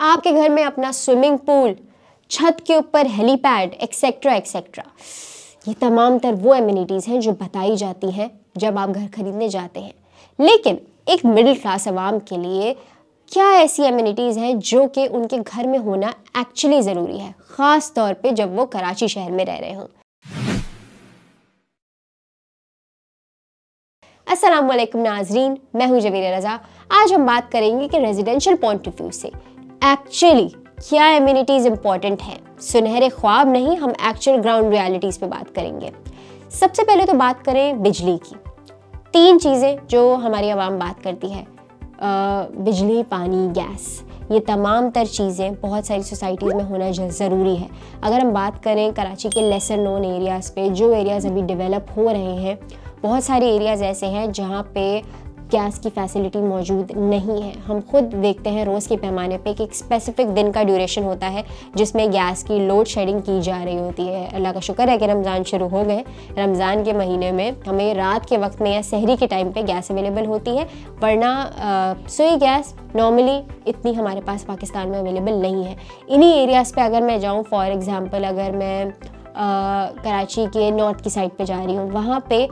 आपके घर में अपना स्विमिंग पूल, छत के ऊपर हेलीपैड, एक्सेट्रा एक्सेट्रा। ये तमाम तर वो एमिनिटीज़ हैं जो बताई जाती हैं जब आप घर खरीदने जाते हैं। लेकिन एक मिडिल क्लास आवाम के लिए क्या ऐसी एमिनिटीज़ हैं जो कि उनके घर में होना एक्चुअली ज़रूरी है, ख़ास तौर पे जब वो कराची शहर में रह रहे हों। अस्सलाम वालेकुम नाज़रीन, मैं हूँ जबीरा रज़ा। आज हम बात करेंगे कि रेजिडेंशियल पॉइंट ऑफ व्यू से एक्चुअली क्या एमिनिटीज़ इंपॉर्टेंट हैं। सुनहरे ख्वाब नहीं, हम एक्चुअल ग्राउंड रियलिटीज़ पे बात करेंगे। सबसे पहले तो बात करें बिजली की। 3 चीज़ें जो हमारी आवाम बात करती है, बिजली, पानी, गैस। ये तमाम तर चीज़ें बहुत सारी सोसाइटीज़ में होना ज़रूरी है। अगर हम बात करें कराची के लेसर नोन एरियाज़ पे, जो एरियाज़ अभी डेवलप हो रहे हैं, बहुत सारे एरियाज़ ऐसे हैं जहाँ पे गैस की फैसिलिटी मौजूद नहीं है। हम खुद देखते हैं रोज़ के पैमाने पे कि एक स्पेसिफिक दिन का ड्यूरेशन होता है जिसमें गैस की लोड शेडिंग की जा रही होती है। अल्लाह का शुक्र है कि रमज़ान शुरू हो गए। रमज़ान के महीने में हमें रात के वक्त में या सहरी के टाइम पे गैस अवेलेबल होती है, वरना सुई गैस नॉर्मली इतनी हमारे पास पाकिस्तान में अवेलेबल नहीं है। इन्हीं एरियाज़ पे अगर मैं जाऊँ, फॉर एग्ज़ाम्पल अगर मैं कराची के नॉर्थ की साइड पे जा रही हूँ, वहाँ पे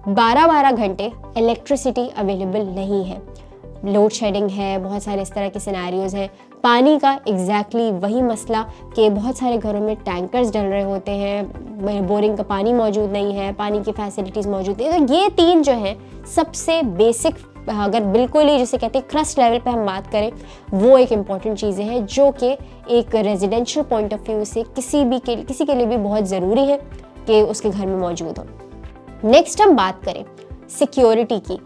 12-12 घंटे इलेक्ट्रिसिटी अवेलेबल नहीं है, लोड शेडिंग है, बहुत सारे इस तरह के सिनेरियोज़ हैं। पानी का एग्जैक्टली वही मसला कि बहुत सारे घरों में टैंकर्स डल रहे होते हैं, बोरिंग का पानी मौजूद नहीं है, पानी की फैसिलिटीज़ मौजूद नहीं है। तो ये 3 जो हैं सबसे बेसिक, अगर बिल्कुल ही जिसे कहते हैं क्रस्ट लेवल पे हम बात करें, वो एक इम्पॉर्टेंट चीज़ें हैं जो कि एक रेजिडेंशियल पॉइंट ऑफ व्यू से किसी के लिए भी बहुत ज़रूरी है कि उसके घर में मौजूद हो। नेक्स्ट हम बात करें सिक्योरिटी की।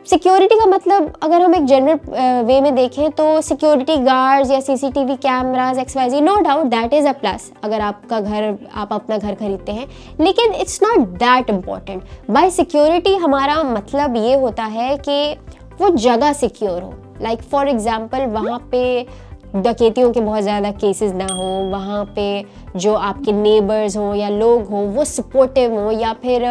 सिक्योरिटी का मतलब अगर हम एक जनरल वे में देखें तो सिक्योरिटी गार्ड्स या CCTV cameras XYZ, no doubt that is a plus अगर आप अपना घर खरीदते हैं, लेकिन it's not that important. By security हमारा मतलब ये होता है कि वो जगह सिक्योर हो। लाइक फॉर एग्ज़ाम्पल वहाँ पे डकैतियों के बहुत ज़्यादा केसेस ना हो, वहाँ पे जो आपके नेबर्स हों या लोग हों वो सपोर्टिव हों, या फिर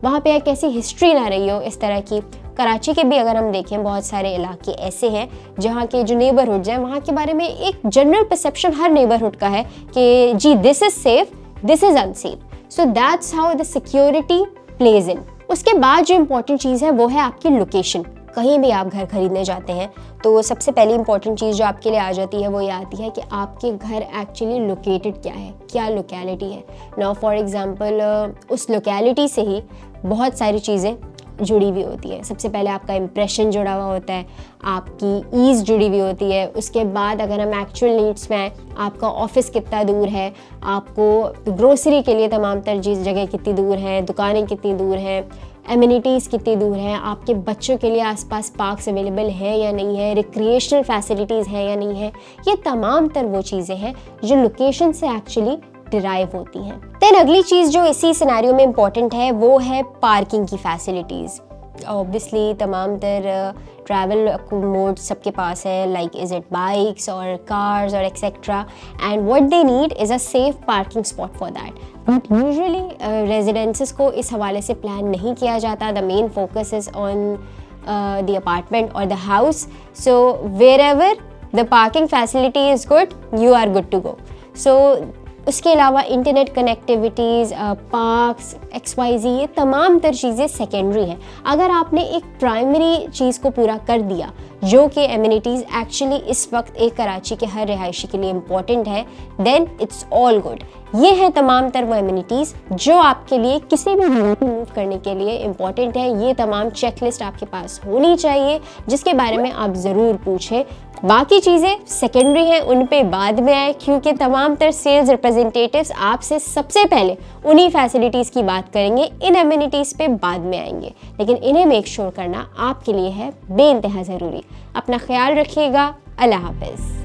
वहाँ पे एक ऐसी हिस्ट्री ना रही हो इस तरह की। कराची के भी अगर हम देखें बहुत सारे इलाके ऐसे हैं जहाँ के जो नेबरहुड्स हैं वहाँ के बारे में एक जनरल परसेप्शन हर नेबरहुड का है कि जी this is safe, this is unsafe. So that's how the security plays in. उसके बाद जो इम्पोर्टेंट चीज़ है वो है आपकी लोकेशन। कहीं भी आप घर खरीदने जाते हैं तो सबसे पहली इंपॉर्टेंट चीज़ जो आपके लिए आ जाती है वो ये आती है कि आपके घर एक्चुअली लोकेटेड क्या है, क्या लोकेलिटी है। नाउ फॉर एग्जांपल उस लोकेलिटी से ही बहुत सारी चीज़ें जुड़ी हुई होती है। सबसे पहले आपका इम्प्रेशन जुड़ा हुआ होता है, आपकी ईज़ जुड़ी हुई होती है। उसके बाद अगर हम एक्चुअल नीड्स में आए, आपका ऑफिस कितना दूर है, आपको ग्रोसरी के लिए तमाम तरजीह जगह कितनी दूर है, दुकानें कितनी दूर हैं, एमिनिटीज़ कितनी दूर हैं, आपके बच्चों के लिए आसपास पार्क्स अवेलेबल हैं या नहीं है, रिक्रिएशनल फैसिलिटीज़ हैं या नहीं है। ये तमाम तर वो चीज़ें हैं जो लोकेशन से एक्चुअली डिराइव होती हैं। देन अगली चीज़ जो इसी सिनेरियो में इम्पॉर्टेंट है वो है पार्किंग की फैसिलिटीज़। ऑब्वियसली तमाम तर ट्रैवल मोड सबके पास है, लाइक इज़ इट बाइक्स और कार्स और etcetera, and what they need is a safe parking spot for that. But usually residences को इस हवाले से प्लान नहीं किया जाता। The main focus is on the apartment और the house. So wherever the parking facility is good, you are good to go. So उसके अलावा इंटरनेट कनेक्टिविटीज़, पार्क्स, XYZ, ये तमाम तर चीज़ें सेकेंडरी हैं। अगर आपने एक प्राइमरी चीज़ को पूरा कर दिया जो कि एमिनिटीज़ एक्चुअली इस वक्त एक कराची के हर रिहायशी के लिए इम्पॉर्टेंट है, देन इट्स ऑल गुड। ये है तमाम तर वो एमिनिटीज़ जो आपके लिए किसी भी जगह को मूव करने के लिए इम्पॉर्टेंट है। ये तमाम चेकलिस्ट आपके पास होनी चाहिए जिसके बारे में आप ज़रूर पूछें। बाकी चीज़ें सेकेंडरी हैं, उन पे बाद में आए, क्योंकि तमाम तर सेल्स रिप्रेजेंटेटिव्स आपसे सबसे पहले उन्हीं फैसिलिटीज़ की बात करेंगे, इन एमिनिटीज़ पे बाद में आएंगे। लेकिन इन्हें मेक श्योर करना आपके लिए है बेइंतहा ज़रूरी। अपना ख्याल रखिएगा। अल्लाह हाफ़िज़।